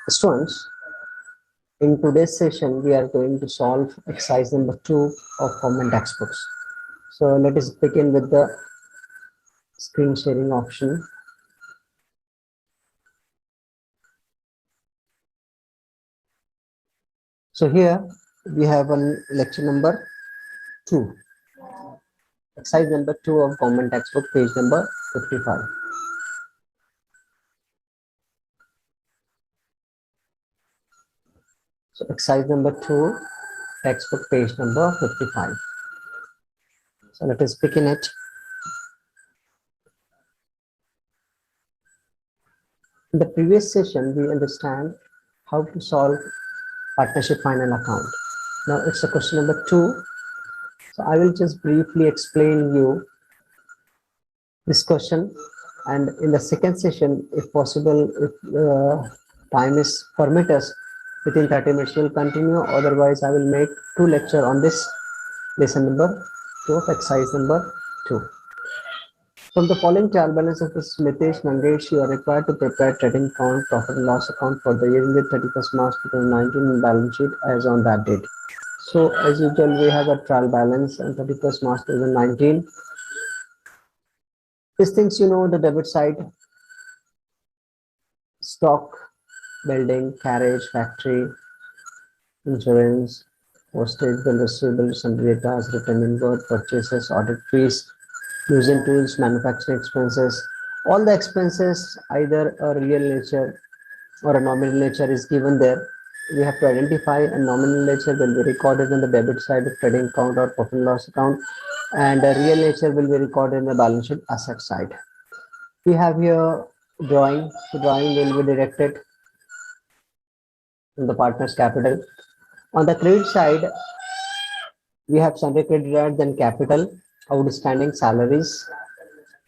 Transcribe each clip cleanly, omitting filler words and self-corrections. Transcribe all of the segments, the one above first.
Students, in today's session, we are going to solve exercise number 2 of common textbooks. So let us begin with the screen sharing option. So here we have one lecture number 2, exercise number 2 of common textbook, page number 55. So exercise number 2, textbook, page number 55. So let us begin it. In the previous session, we understand how to solve partnership final account. Now it's a question number 2. So I will just briefly explain you this question, and in the second session, if possible, if time is permit us, within 30 minutes we'll continue. Otherwise, I will make 2 lecture on this lesson number 2 of exercise number 2. From the following trial balance of Smitesh Mangesh, you are required to prepare trading account, profit and loss account for the year ended 31st March 2019 balance sheet as on that date. So as usual, we have a trial balance on 31st March 2019. These things, you know, the debit side, stock, building, carriage, factory, insurance, postage, bill receivable, sundry data, written inward, purchases, audit fees, using tools, manufacturing expenses. All the expenses, either a real nature or a nominal nature, is given there. We have to identify, a nominal nature will be recorded on the debit side of trading account or profit and loss account, and a real nature will be recorded in the balance sheet asset side. We have here drawing. The drawing will be directed in the partner's capital. On the credit side, we have sundry creditors, then capital, outstanding salaries,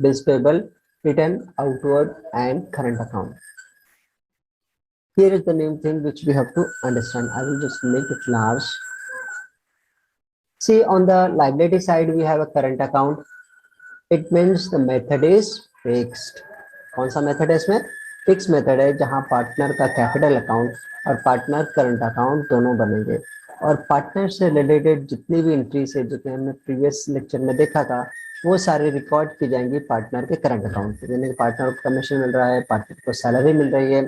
bills payable, written outward, and current account. Here is the main thing which we have to understand. I will just make it large. See, on the liability side, we have a current account. It means the method is fixed. कौन सा method है इसमें? Fix method है, जहां partner का capital account और partner current account दोनों बनेंगे, और पार्टनर से रिलेटेड जितनी भी एंट्रीज है, जितने हमने प्रीवियस लेक्चर में देखा था, वो सारे रिकॉर्ड की जाएंगी पार्टनर के करंट अकाउंट पे। यानी पार्टनर को कमीशन मिल रहा है, पार्टनर को सैलरी मिल रही है,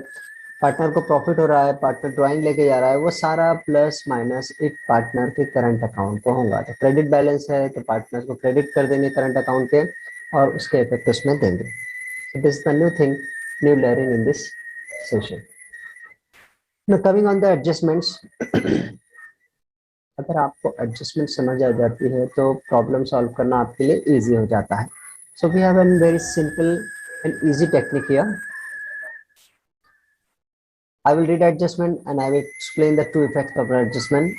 पार्टनर को प्रॉफिट हो रहा है, पार्टनर ड्राइंग लेके जा रहा है, वो सारा प्लस माइनस एक पार्टनर के करंट अकाउंट को होगा। तो क्रेडिट बैलेंस है तो पार्टनर को क्रेडिट कर देंगे करंट अकाउंट के, और उसके इफेक्ट उसमें देंगे। It is the new thing, new learning in this session. Now coming on the adjustments, अगर आपको एडजस्टमेंट समझ आ जाती है तो प्रॉब्लम सॉल्व करना आपके लिए इजी हो जाता है. So we have a very simple and easy technique here. I will read adjustment and I will explain the two effects of adjustment.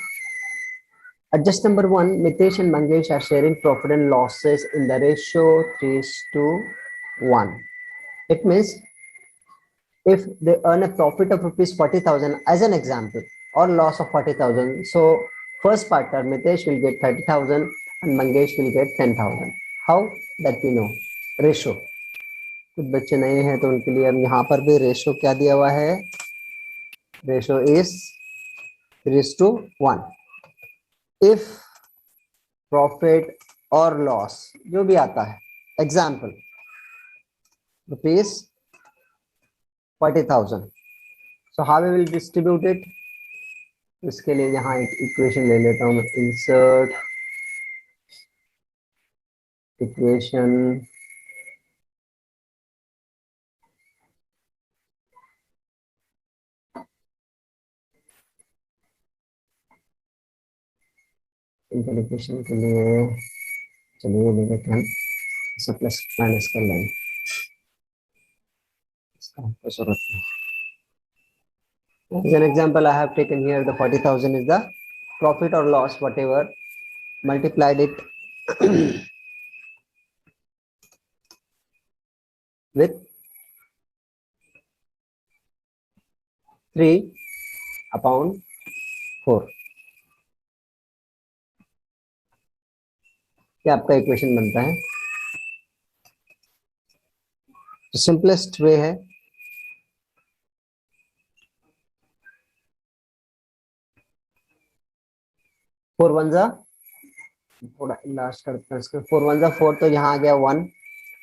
Adjust number 1, Mitesh and Mangesh are sharing profit and losses in the ratio 3:1. It means if they earn a profit of rupees 40,000 as an example, or loss of 40,000, so first partner Mitesh will get 30,000 and Mangesh will get 10,000. How? That we know. Ratio. कुछ बच्चे नए हैं तो उनके लिए हम यहाँ पर भी रेशो क्या दिया हुआ है? Ratio is 3:1. इफ प्रॉफिट और लॉस जो भी आता है, example rupees 40,000, so how we will distribute it? इसके लिए यहाँ एक इक्वेशन ले लेता हूँ मैं, इंसर्ट इक्वेशन इक्वेशन के लिए चलिए ले लेते हैं, इसे प्लस माइनस कर लेंगे, इसका हमको जरूरत नहीं. As an example, I have taken here the 40,000 is the profit or loss, whatever, multiplied it with 3/4. क्या आपका इक्वेशन बनता है? तो सिंपलेस्ट वे है, 4 वन जा, थोड़ा लास्ट करते हैं इसको, 4 वन जा 4, तो यहाँ आ गया 1,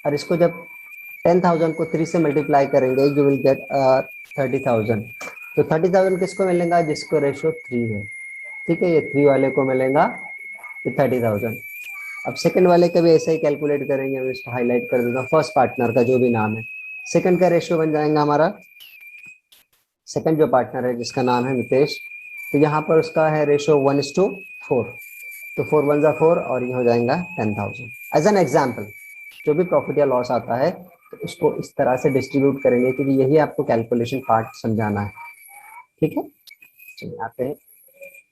और इसको जब 10,000 को 3 से मल्टीप्लाई करेंगे यू विल गेट 30,000। तो 30,000 किसको मिलेगा, जिसको रेशो 3 है, ठीक है, ये 3 वाले को मिलेगा ये 30,000। अब सेकंड वाले का भी ऐसे ही कैलकुलेट करेंगे, मैं इसको हाईलाइट कर दूंगा, फर्स्ट पार्टनर का जो भी नाम है, सेकंड का रेशियो बन जाएगा हमारा, सेकंड जो पार्टनर है जिसका नाम है मितेश, तो यहाँ पर उसका है रेशियो 1:4, तो 4 वन जा 4 और ये हो जाएगा 10,000। एज एन एग्जाम्पल, जो भी प्रॉफिट या लॉस आता है तो उसको इस तरह से डिस्ट्रीब्यूट करेंगे, क्योंकि यही आपको कैलकुलेशन पार्ट समझाना है, ठीक है। चलिए आते हैं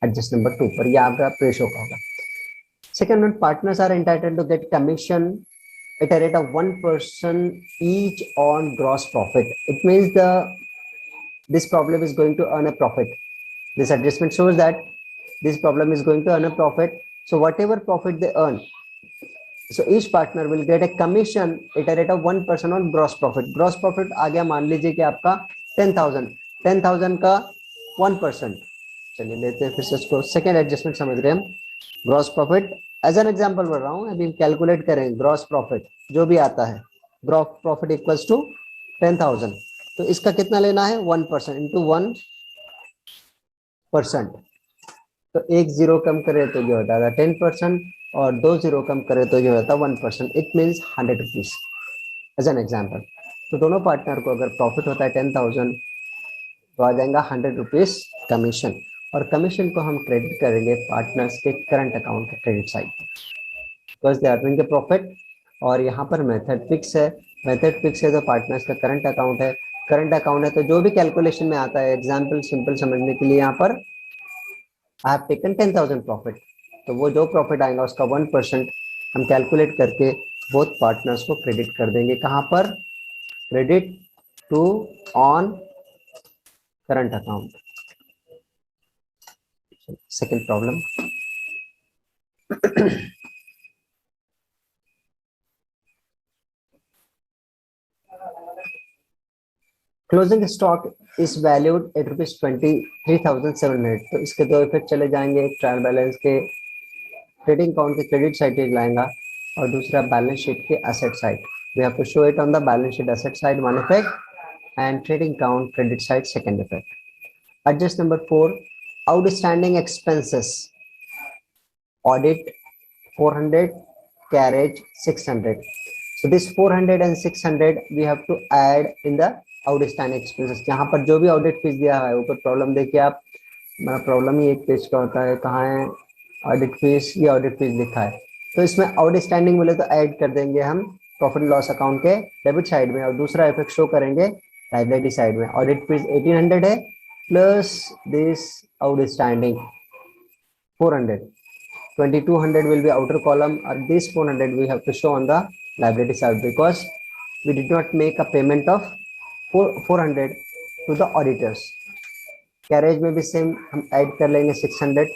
एडजस्ट नंबर 2 पर, यह आपका रेशियो का होगा। Second one, partners are entitled to get commission at a rate of 1% each on gross profit. It means this problem is going to earn a profit. This adjustment shows that this problem is going to earn a profit. So whatever profit they earn, so each partner will get a commission at a rate of 1% on gross profit. Gross profit आ गया, मान लीजिए कि आपका 10,000 का 1%। चलिए लेते हैं फिर से इसको, सेकेंड एडजस्टमेंट समझ रहे हैं हम। Gross profit as an example बोल रहा हूँ, अभी कैलकुलेट करें ग्रॉस प्रॉफिट जो भी आता है, ग्रॉस प्रॉफिट इक्वल्स टू 10,000, तो इसका कितना लेना है 1% इंटू 1%, तो एक जीरो कम करे तो जो होता है 10%, और 2 जीरो कम करे तो जो होता है 1%, it means 100 rupees as an example. तो दोनों पार्टनर को अगर प्रॉफिट होता है 10,000 तो आ जाएगा 100 रुपीज कमीशन, और कमीशन को हम क्रेडिट करेंगे पार्टनर्स के करंट अकाउंट के credit side because they are earning the profit. और यहाँ पर मेथड फिक्स है, मेथड फिक्स है तो पार्टनर्स का करंट अकाउंट है, करंट अकाउंट है तो जो भी कैलकुलेशन में आता है, एग्जाम्पल सिंपल समझने के लिए यहाँ पर आई हैव टेकन 10,000 प्रॉफिट, तो वो जो प्रॉफिट आएगा उसका 1% हम कैलकुलेट करके बोथ पार्टनर्स को क्रेडिट कर देंगे, कहाँ पर, credit to on current account. Second problem, closing stock is valued at ₹23,700, तो इसके दो इफेक्ट चले जाएंगे, ट्रायल बैलेंस के ट्रेडिंग अकाउंट के क्रेडिट साइड लाएगा, और दूसरा बैलेंस शीट के asset side, we have to show it on the balance sheet asset side one effect and trading account credit side second effect. Adjust number 4, outstanding expenses, audit 400, carriage 600. So this 400 and 600 we have to add in the outstanding expenses। यहाँ पर जो भी audit fees दिया है, ऊपर problem देखिए आप, problem ही एक पेज का होता है, कहाँ है ऑडिट फीस, ये ऑडिट फीस लिखा है, तो इसमें आउटस्टैंडिंग बोले तो ऐड कर देंगे हम प्रॉफिट लॉस अकाउंट के डेबिट साइड में, और दूसरा इफेक्ट शो करेंगे लायबिलिटी साइड में। ऑडिट फीस 1800 है plus this outstanding 400, 2200 will be outer column, or this 400 we have to show on the liability side because we did not make a payment of 400 to the auditors। Carriage में भी same हम add कर लेंगे 600।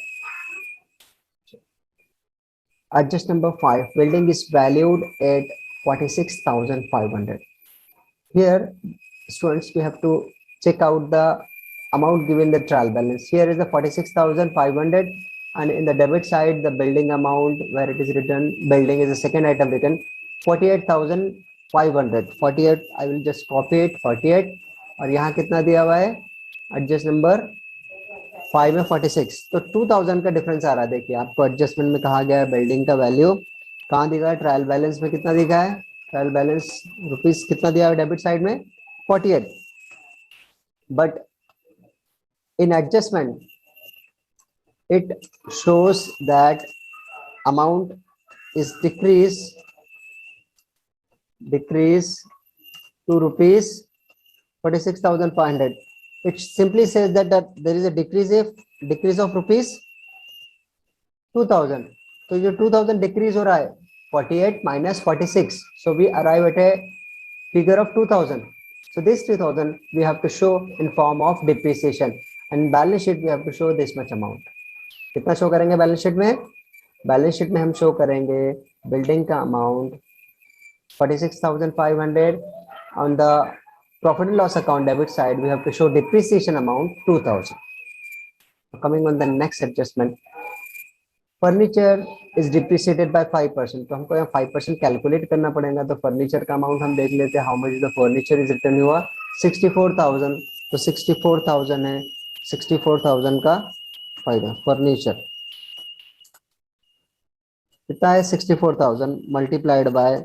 Adjust number 5, building is valued eight 46,500। here students we have to check out the amount given the trial balance, here is the 46,500, and in the debit side the building amount where it is written, building is the second item written 48,500, 48, I will just copy it 48, और यहाँ कितना दिया हुआ है adjust number 5 में 46, तो 2000 का difference आ रहा है। देखिए आपको एडजस्टमेंट में कहा गया है बिल्डिंग का वैल्यू कहाँ दिखा है, ट्रायल बैलेंस में कितना दिखा है, ट्रायल बैलेंस रुपीस कितना दिया है डेबिट साइड में 48, but in adjustment it shows that amount is decrease to rupees 46,500। it simply says that there is a decrease of rupees 2000, तो जो 2000 डिक्रीज हो रहा है 48 minus 46, so we arrive at a figure of 2000, so this 2000 we have to show in form of depreciation, and balance sheet we have to show this much amount। कितना show करेंगे balance sheet में, balance sheet में हम show करेंगे building का amount 46,500, on the profit and loss account debit side we have to show depreciation amount 2000। Coming on the next adjustment, furniture is depreciated by 5%, तो हमको यहाँ 5% calculate करना पड़ेगा। तो फर्नीचर का अमाउंट हम देख लेते हैं, how much the furniture is return हुआ 64,000, तो 64,000 है, 64,000 का फायदा फर्नीचर कितना है 64,000 मल्टीप्लाइड बाय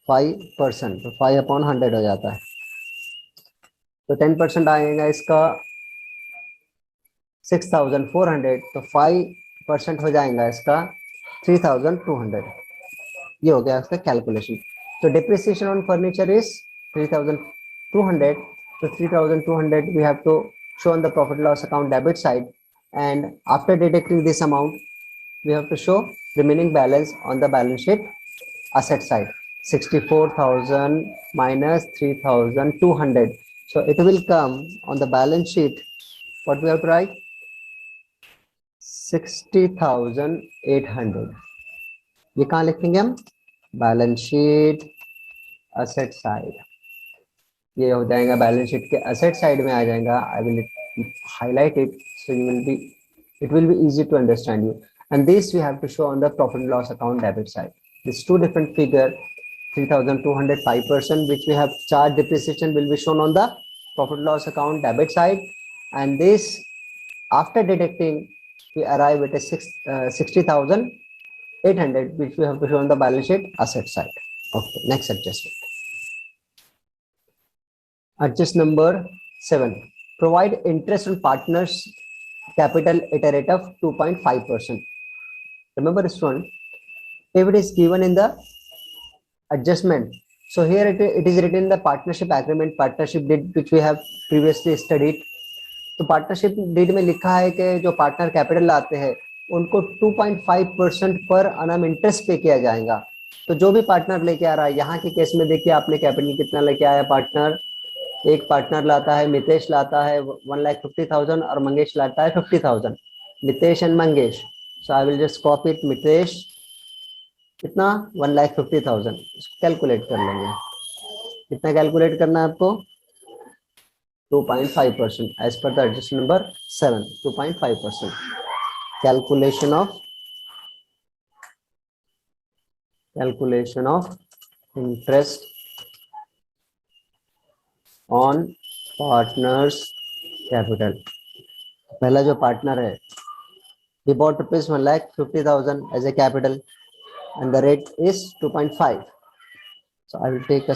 5%, तो 5/100 हो जाता है। तो 10% आएगा इसका 6,400, तो 5% हो जाएगा इसका 3,200। ये हो गया इसका कैलकुलेशन। तो डिप्रिसिएशन ऑन फर्नीचर इज 3,200, तो 3,200 we have to show on the profit loss account debit side, and after deducting this amount we have to show remaining balance on the balance sheet asset side, 64,000 minus 3,200, so it will come on the balance sheet. What we have to write? 60,800। ये कहाँ लिखेंगे हम? Balance sheet asset side. ये हो जाएगा balance sheet के asset side में आ जाएगा। I will highlight it so you will be, it will be easy to understand you, and this we have to show on the profit and loss account debit side. These two different figure, 3,200 5%, which we have charged depreciation, will be shown on the profit and loss account debit side, and this after deducting we arrive at a 60,800, which we have to show on the balance sheet asset side. Okay, next adjustment. Adjust number 7, provide interest on partners capital at a rate of 2.5%. Remember this one, if it is given in the adjustment, so here it is written in the partnership agreement, partnership deed, which we have previously studied. तो partnership deed में लिखा है कि जो partner capital लाते हैं उनको 2.5% पर Anam interest पे किया जाएगा। तो जो भी पार्टनर लेके आ रहा है, यहाँ के केस में देखिए आपने कैपिटल कितना लेके आया पार्टनर, एक पार्टनर लाता है मितेश लाता है 1,50,000 और मंगेश लाता है 50,000, Mitesh and Mangesh. So I will just copy it, Mitesh कितना 1,50,000, कैलकुलेट कर लेंगे। कितना कैलकुलेट करना है आपको? 2.5% as per the adjustment number 7, 2.5% calculation of interest on partners capital। पहला जो पार्टनर है, he bought rupees 1,50,000 as a capital and the rate is 2.5, so I will take a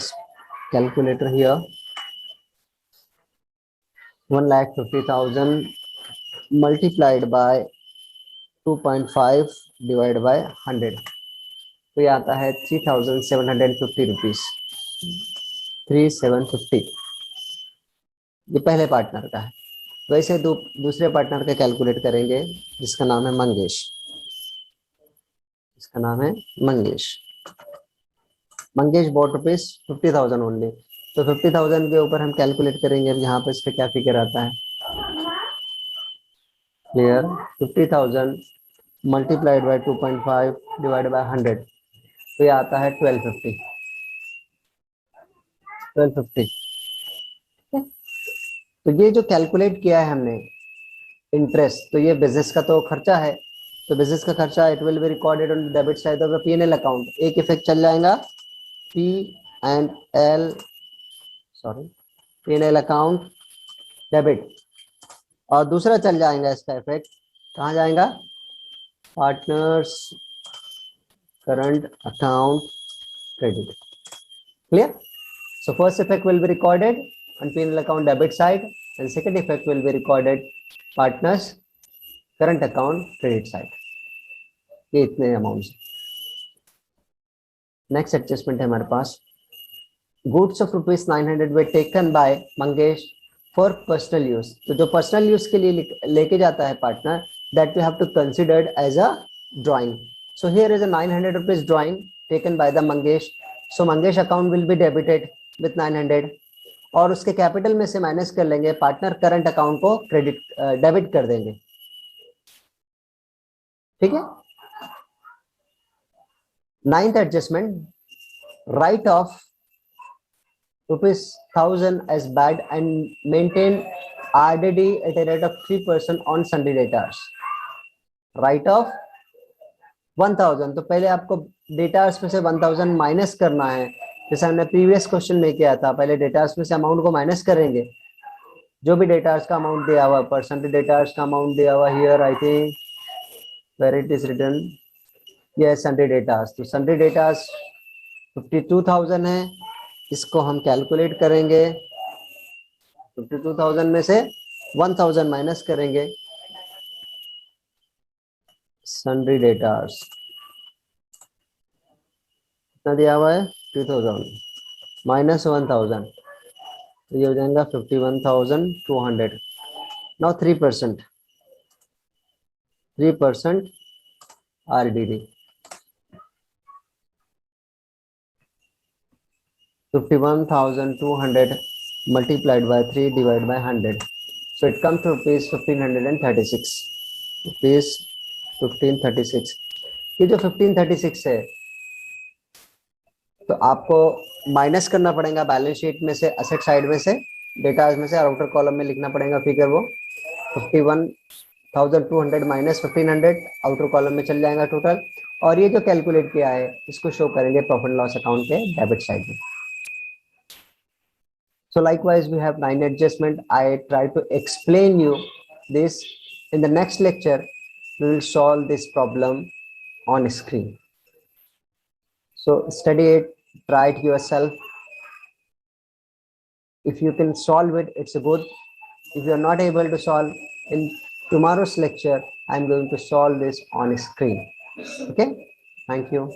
calculator here, 1,50,000 multiplied by 2.5 divided by 100, तो ये आता है 3,750 rupees, 3,750। ये पहले partner का है। वैसे दूसरे पार्टनर का कैलकुलेट करेंगे जिसका नाम है मंगेश, इसका नाम है Mangesh. Mangesh bought rupees 50,000 only, तो 50,000 के ऊपर हम कैलकुलेट करेंगे। अब यहाँ पे इसका क्या फिगर आता है, clear, 50,000 multiplied by 2.5 divide by 100, तो ये आता है 1250। तो ये जो कैलकुलेट किया है हमने इंटरेस्ट, तो ये बिजनेस का तो खर्चा है, तो बिजनेस का खर्चा it will be recorded on debit side of the P&L account. एक इफेक्ट चल जाएगा P&L अकाउंट डेबिट, और दूसरा चल जाएगा इसका इफेक्ट, कहाँ जाएगा? Partners current account credit. Clear? So first effect will be recorded on P&L account debit side, and second effect will be recorded partners current account credit side. ये इतने amount. Next adjustment है हमारे पास, goods of ₹900 were taken by Mangesh for personal use. तो जो personal use के लिए लेके जाता है partner, that we have to considered as a drawing. So here is a ₹900 drawing taken by the Mangesh, so Mangesh account will be debited with 900, और उसके capital में से माइनस कर लेंगे, पार्टनर करंट अकाउंट को क्रेडिट डेबिट कर देंगे। ठीक है। Ninth adjustment, right of ₹1,000 as bad and maintain RDD at a rate of 3% on Sunday debtors। Write off 1000, तो पहले आपको डेटार्स में से 1000 माइनस करना है, जैसे हमने प्रीवियस क्वेश्चन में किया था। पहले डेटार्स में से अमाउंट को माइनस करेंगे, जो भी डेटार्स का अमाउंट दिया हुआ, परसेंटेज डेटार्स का अमाउंट दिया हुआ here, I think where it is written, ये सन्डे डेटार्स। तो सन्डे डेटार्स 52,000 है, इसको हम कैलकुलेट करेंगे। 52,000 में से 1000 माइनस करेंगे, सन्डे डेटार्स कितना दिया हुआ है 2000 माइनस 1000, तो ये हो जाएगा 51,200। Now 3% RDD, 51,200 multiplied by 3 divided by 100, so it comes to rupees 1536, rupees 1536। ये जो 1536 है, तो आपको माइनस करना पड़ेगा बैलेंस शीट में से, असेट साइड में से, डेटा में से, और आउटर कॉलम में लिखना पड़ेगा फिगर वो 51,200 माइनस 1500 आउटर कॉलम में चल जाएगा टोटल। और ये जो कैलकुलेट किया है इसको शो करेंगे प्रॉफिट लॉस अकाउंट के डेबिट साइड में। So likewise, we have 9 adjustment. I try to explain you this. In the next lecture, we will solve this problem on screen. So study it, try it yourself. If you can solve it, it's a good. If you are not able to solve, in tomorrow's lecture, I'm going to solve this on screen. Okay, thank you.